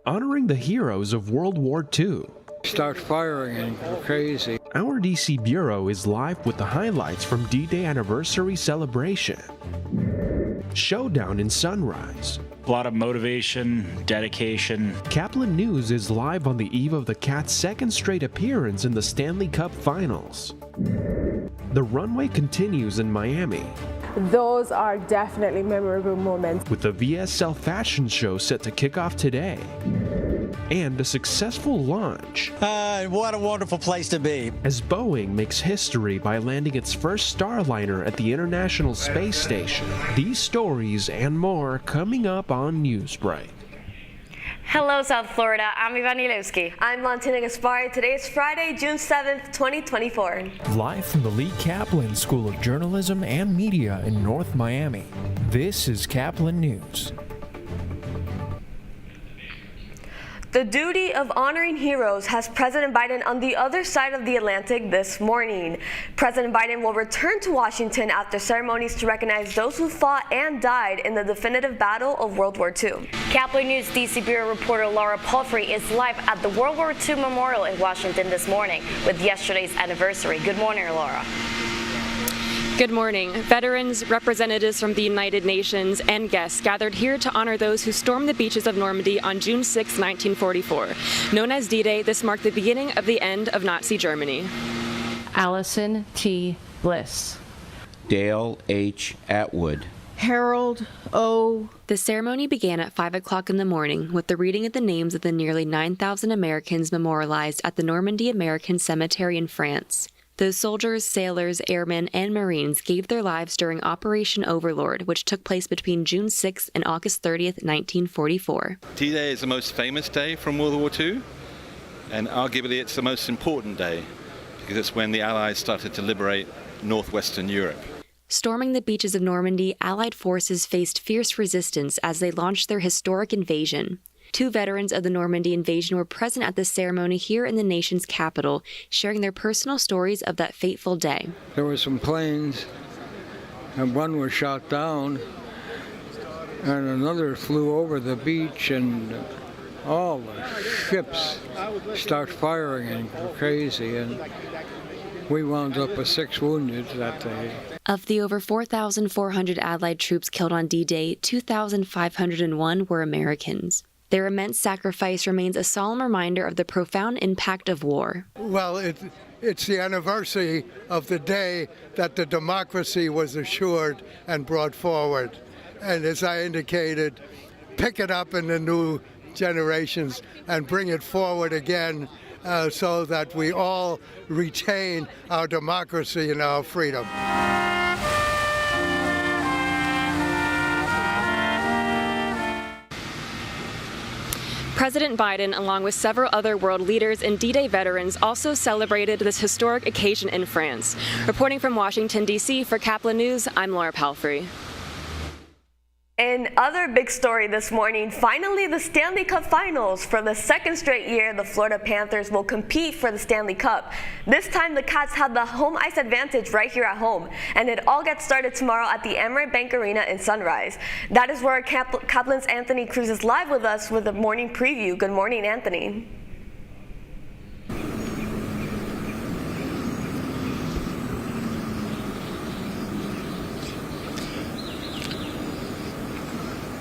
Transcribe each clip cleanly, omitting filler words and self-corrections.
honoring the heroes of World War II. Start firing and go crazy. Our DC Bureau is live with the highlights from D-Day anniversary celebration. Showdown in Sunrise. A lot of motivation, dedication. Caplin News is live on the eve of the Cats' second straight appearance in the Stanley Cup Finals. The runway continues in Miami. Those are definitely memorable moments. With the VSL fashion show set to kick off today. And a successful launch. What a wonderful place to be. As Boeing makes history by landing its first Starliner at the International Space Station. These stories and more coming up on Newsbreak. Hello, South Florida. I'm Ivan Ilewski. I'm Valentina Gaspari. Today is Friday, June 7th, 2024. Live from the Lee Caplin School of Journalism and Media in North Miami, this is Caplin News. The duty of honoring heroes has President Biden on the other side of the Atlantic this morning. President Biden will return to Washington after ceremonies to recognize those who fought and died in the definitive battle of World War II. Caplin News DC Bureau reporter Laura Palfrey is live at the World War II Memorial in Washington this morning with yesterday's anniversary. Good morning, Laura. Good morning. Veterans, representatives from the United Nations, and guests gathered here to honor those who stormed the beaches of Normandy on June 6, 1944. Known as D-Day, this marked the beginning of the end of Nazi Germany. Allison T. Bliss. Dale H. Atwood. Harold O. The ceremony began at 5 o'clock in the morning with the reading of the names of the nearly 9,000 Americans memorialized at the Normandy American Cemetery in France. Those soldiers, sailors, airmen, and Marines gave their lives during Operation Overlord, which took place between June 6th and August 30th, 1944. D-Day is the most famous day from World War II, and arguably it's the most important day, because it's when the Allies started to liberate northwestern Europe. Storming the beaches of Normandy, Allied forces faced fierce resistance as they launched their historic invasion. 2 veterans of the Normandy invasion were present at the ceremony here in the nation's capital, sharing their personal stories of that fateful day. There were some planes, and one was shot down, and another flew over the beach, and all the ships start firing and go crazy, and we wound up with 6 wounded that day. Of the over 4,400 Allied troops killed on D-Day, 2,501 were Americans. Their immense sacrifice remains a solemn reminder of the profound impact of war. Well, it's the anniversary of the day that the democracy was assured and brought forward. And as I indicated, pick it up in the new generations and bring it forward again so that we all retain our democracy and our freedom. President Biden, along with several other world leaders and D-Day veterans, also celebrated this historic occasion in France. Reporting from Washington, D.C. for Caplin News, I'm Laura Palfrey. In other big story this morning, finally the Stanley Cup Finals. For the second straight year, the Florida Panthers will compete for the Stanley Cup. This time the Cats have the home ice advantage right here at home, and it all gets started tomorrow at the Emirates Bank Arena in Sunrise. That is where Caplin's Anthony Cruz is live with us with a morning preview. Good morning, Anthony.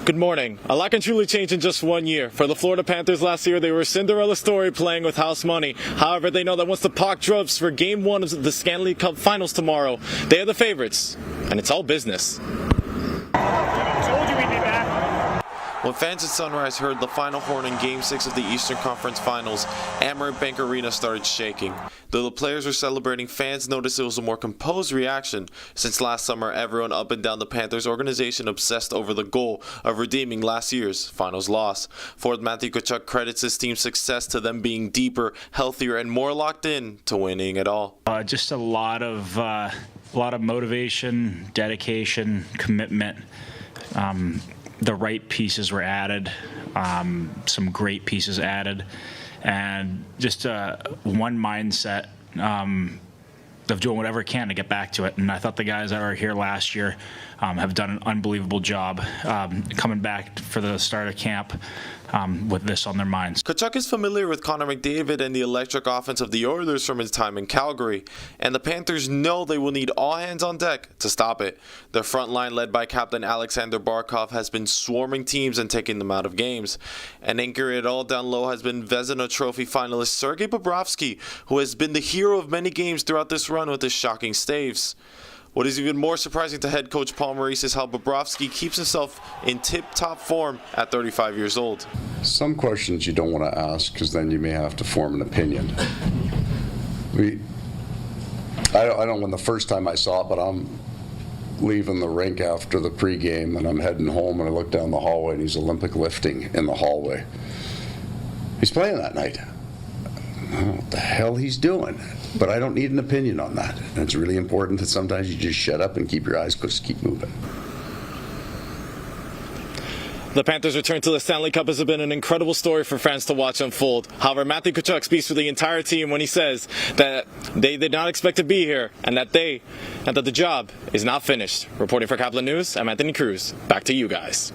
Good morning. A lot can truly change in just 1 year. For the Florida Panthers last year, they were a Cinderella story playing with house money. However, they know that once the puck drops for Game 1 of the Stanley Cup Finals tomorrow, they are the favorites, and it's all business. When fans at Sunrise heard the final horn in Game 6 of the Eastern Conference Finals, Emirates Bank Arena started shaking. Though the players were celebrating, fans noticed it was a more composed reaction, since last summer everyone up and down the Panthers organization obsessed over the goal of redeeming last year's Finals loss. Forward Matthew Tkachuk credits his team's success to them being deeper, healthier, and more locked in to winning it all. Just a lot of motivation, dedication, commitment. The right pieces were added, some great pieces added, and just one mindset of doing whatever I can to get back to it. And I thought the guys that were here last year have done an unbelievable job coming back for the start of camp with this on their minds. Tkachuk is familiar with Connor McDavid and the electric offense of the Oilers from his time in Calgary, and the Panthers know they will need all hands on deck to stop it. Their front line, led by Captain Alexander Barkov, has been swarming teams and taking them out of games. And anchoring it all down low has been Vezina Trophy finalist Sergei Bobrovsky, who has been the hero of many games throughout this run with his shocking staves. What is even more surprising to head coach Paul Maurice is how Bobrovsky keeps himself in tip-top form at 35 years old. Some questions you don't want to ask because then you may have to form an opinion. I don't know when the first time I saw it, but I'm leaving the rink after the pregame and I'm heading home and I look down the hallway and he's Olympic lifting in the hallway. He's playing that night. I don't know what the hell he's doing, but I don't need an opinion on that. And it's really important that sometimes you just shut up and keep your eyes closed, keep moving. The Panthers' return to the Stanley Cup has been an incredible story for fans to watch unfold. However, Matthew Tkachuk speaks for the entire team when he says that they did not expect to be here and that the job is not finished. Reporting for Caplin News, I'm Anthony Cruz. Back to you guys.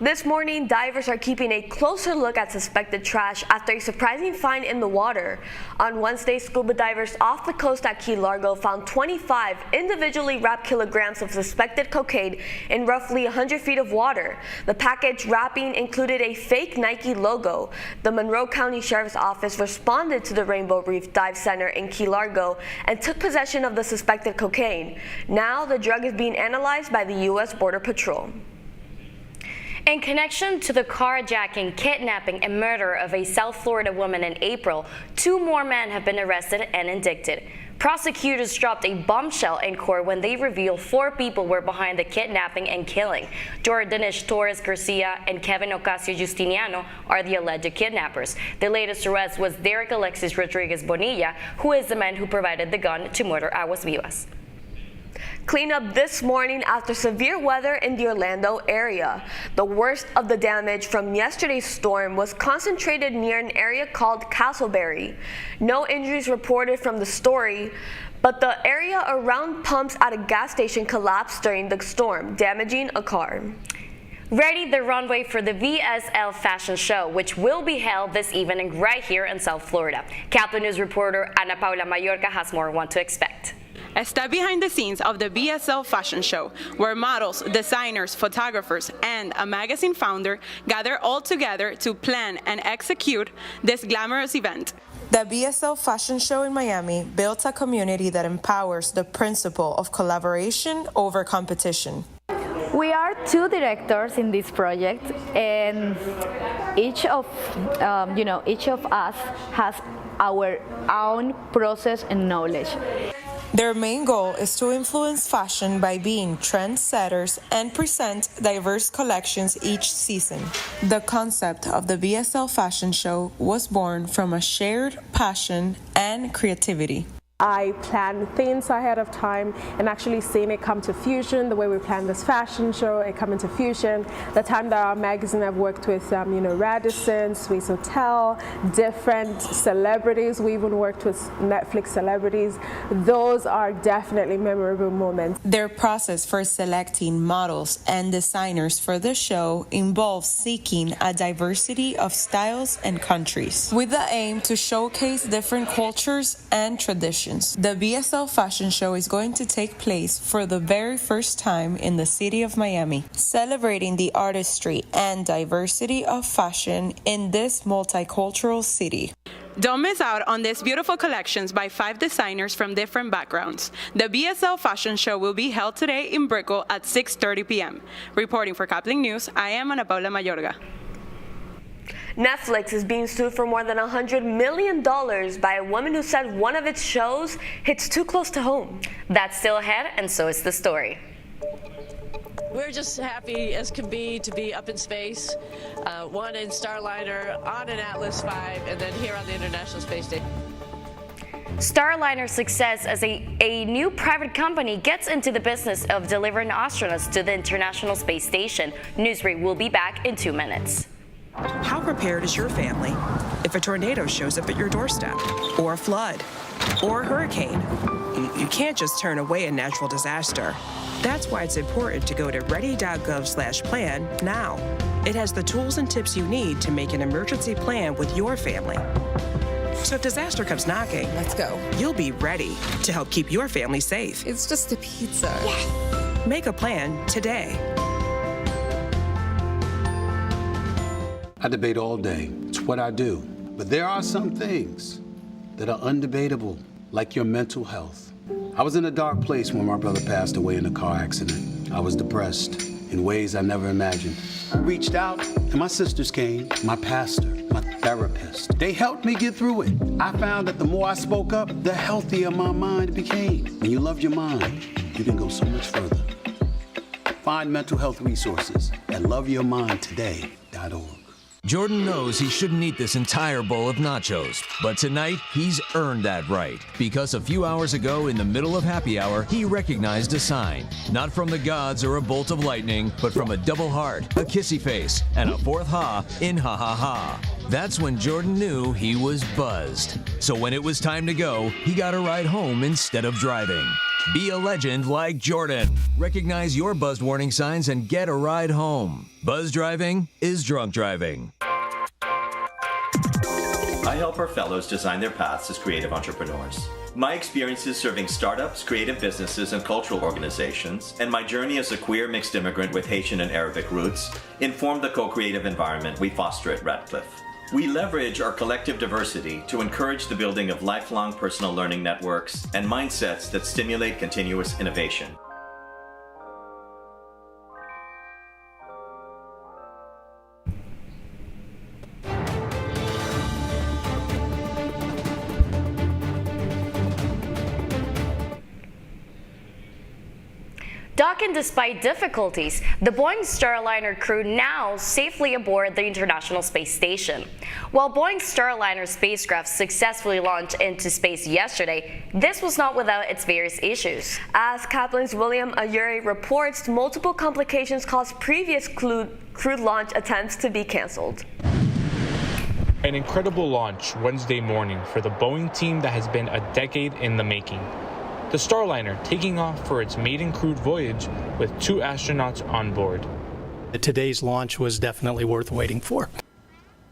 This morning, divers are keeping a closer look at suspected trash after a surprising find in the water. On Wednesday, scuba divers off the coast at Key Largo found 25 individually wrapped kilograms of suspected cocaine in roughly 100 feet of water. The package wrapping included a fake Nike logo. The Monroe County Sheriff's Office responded to the Rainbow Reef Dive Center in Key Largo and took possession of the suspected cocaine. Now, the drug is being analyzed by the U.S. Border Patrol. In connection to the carjacking, kidnapping, and murder of a South Florida woman in April, 2 more men have been arrested and indicted. Prosecutors dropped a bombshell in court when they revealed 4 people were behind the kidnapping and killing. Jordanish Torres Garcia and Kevin Ocasio Justiniano are the alleged kidnappers. The latest arrest was Derek Alexis Rodriguez Bonilla, who is the man who provided the gun to murder Aguas Vivas. Cleanup this morning after severe weather in the Orlando area. The worst of the damage from yesterday's storm was concentrated near an area called Castleberry. No injuries reported from the story, but the area around pumps at a gas station collapsed during the storm, damaging a car. Ready the runway for the VSL Fashion Show, which will be held this evening right here in South Florida. Caplin News reporter Ana Paula Mayorga has more on what to expect. A step behind the scenes of the BSL Fashion Show, where models, designers, photographers, and a magazine founder gather all together to plan and execute this glamorous event. The BSL Fashion Show in Miami built a community that empowers the principle of collaboration over competition. We are 2 directors in this project, and each of us has our own process and knowledge. Their main goal is to influence fashion by being trendsetters and present diverse collections each season. The concept of the BSL Fashion Show was born from a shared passion and creativity. I plan things ahead of time and actually seeing it come to fruition. The way we plan this fashion show, it come into fusion. The time that our magazine I've worked with, Radisson, Swiss Hotel, different celebrities. We even worked with Netflix celebrities. Those are definitely memorable moments. Their process for selecting models and designers for the show involves seeking a diversity of styles and countries, with the aim to showcase different cultures and traditions. The BSL Fashion Show is going to take place for the very first time in the city of Miami, celebrating the artistry and diversity of fashion in this multicultural city. Don't miss out on these beautiful collections by 5 designers from different backgrounds. The BSL Fashion Show will be held today in Brickell at 6:30 p.m. Reporting for Caplin News, I am Ana Paula Mayorga. Netflix is being sued for more than $100 million by a woman who said one of its shows hits too close to home. That's still ahead, and so is the story. We're just happy as can be to be up in space, one in Starliner, on an Atlas V, and then here on the International Space Station. Starliner's success as a new private company gets into the business of delivering astronauts to the International Space Station. Newsbreak will be back in 2 minutes. How prepared is your family if a tornado shows up at your doorstep, or a flood, or a hurricane? You can't just turn away a natural disaster. That's why it's important to go to ready.gov/plan now. It has the tools and tips you need to make an emergency plan with your family. So if disaster comes knocking, let's go. You'll be ready to help keep your family safe. It's just a pizza. Yes. Make a plan today. I debate all day. It's what I do. But there are some things that are undebatable, like your mental health. I was in a dark place when my brother passed away in a car accident. I was depressed in ways I never imagined. I reached out, and my sisters came, my pastor, my therapist. They helped me get through it. I found that the more I spoke up, the healthier my mind became. When you love your mind, you can go so much further. Find mental health resources at loveyourmindtoday.org. Jordan knows he shouldn't eat this entire bowl of nachos, but tonight he's earned that right because a few hours ago in the middle of happy hour, he recognized a sign, not from the gods or a bolt of lightning, but from a double heart, a kissy face, and a fourth ha in ha ha ha. That's when Jordan knew he was buzzed. So when it was time to go, he got a ride home instead of driving. Be a legend like Jordan. Recognize your buzzed warning signs and get a ride home. Buzz driving is drunk driving. I help our fellows design their paths as creative entrepreneurs. My experiences serving startups, creative businesses, and cultural organizations, and my journey as a queer mixed immigrant with Haitian and Arabic roots, inform the co-creative environment we foster at Radcliffe. We leverage our collective diversity to encourage the building of lifelong personal learning networks and mindsets that stimulate continuous innovation. Docking despite difficulties, the Boeing Starliner crew now safely aboard the International Space Station. While Boeing's Starliner spacecraft successfully launched into space yesterday, this was not without its various issues. As Caplin's William Ayuri reports, multiple complications caused previous crewed launch attempts to be canceled. An incredible launch Wednesday morning for the Boeing team that has been a decade in the making. The Starliner taking off for its maiden crewed voyage with 2 astronauts on board. Today's launch was definitely worth waiting for.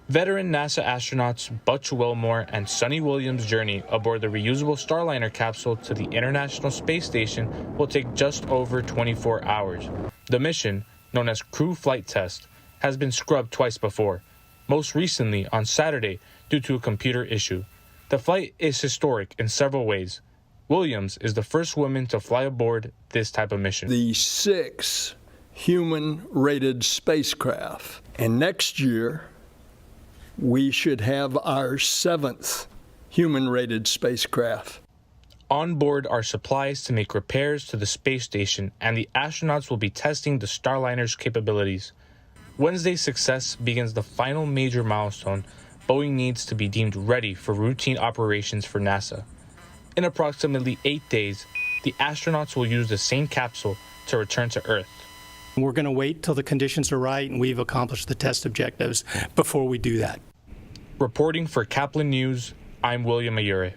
Veteran NASA astronauts Butch Wilmore and Sonny Williams' journey aboard the reusable Starliner capsule to the International Space Station will take just over 24 hours. The mission, known as Crew Flight Test, has been scrubbed twice before, most recently on Saturday due to a computer issue. The flight is historic in several ways. Williams is the first woman to fly aboard this type of mission. The 6 human-rated spacecraft. And next year, we should have our 7th human-rated spacecraft. On board are supplies to make repairs to the space station, and the astronauts will be testing the Starliner's capabilities. Wednesday's success begins the final major milestone Boeing needs to be deemed ready for routine operations for NASA. In approximately 8 days, the astronauts will use the same capsule to return to Earth. We're going to wait till the conditions are right and we've accomplished the test objectives before we do that. Reporting for Caplin News, I'm William Ayure.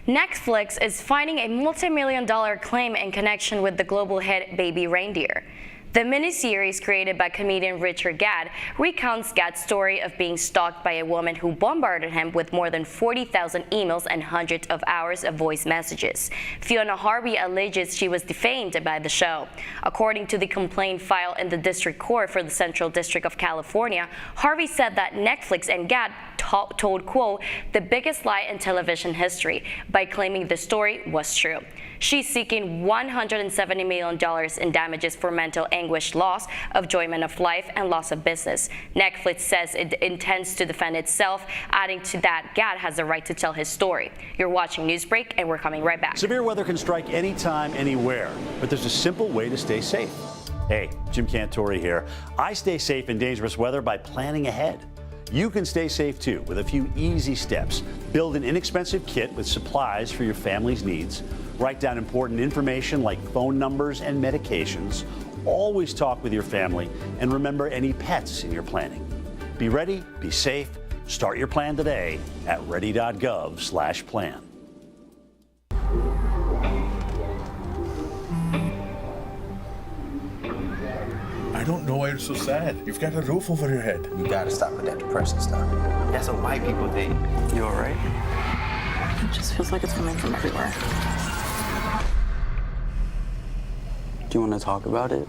Netflix is filing a multi-million-dollar claim in connection with the global hit Baby Reindeer. The miniseries, created by comedian Richard Gadd, recounts Gadd's story of being stalked by a woman who bombarded him with more than 40,000 emails and hundreds of hours of voice messages. Fiona Harvey alleges she was defamed by the show. According to the complaint filed in the District Court for the Central District of California, Harvey said that Netflix and Gadd told, quote, the biggest lie in television history by claiming the story was true. She's seeking $170 million in damages for mental anguish, loss of enjoyment of life, and loss of business. Netflix says it intends to defend itself, adding to that Gadd has the right to tell his story. You're watching Newsbreak, and we're coming right back. Severe weather can strike anytime, anywhere, but there's a simple way to stay safe. Hey, Jim Cantore here. I stay safe in dangerous weather by planning ahead. You can stay safe too with a few easy steps. Build an inexpensive kit with supplies for your family's needs. Write down important information like phone numbers and medications. Always talk with your family and remember any pets in your planning. Be ready, be safe. Start your plan today at ready.gov/plan. don't know why you're so sad. You've got a roof over your head. You gotta stop with that depression stuff. That's what white people think. You alright? It just feels like it's coming from everywhere. Do you want to talk about it?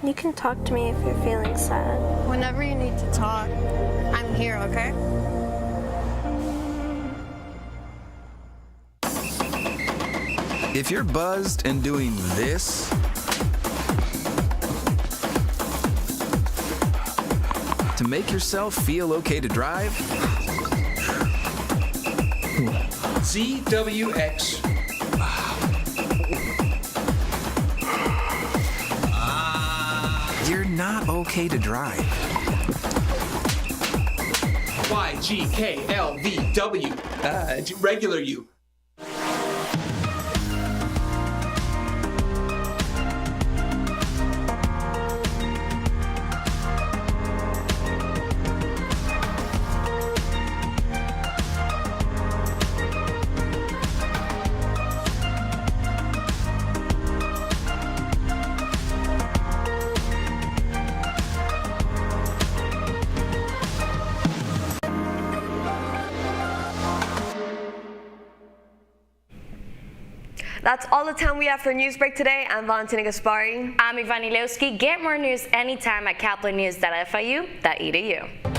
You can talk to me if you're feeling sad. Whenever you need to talk, I'm here, okay? If you're buzzed and doing this, to make yourself feel okay to drive, ZWX. you're not okay to drive. YGKLVW. Regular you. That's all the time we have for Newsbreak today. I'm Valentina Gaspari. I'm Ivani Lewski. Get more news anytime at caplinnews.fiu.edu.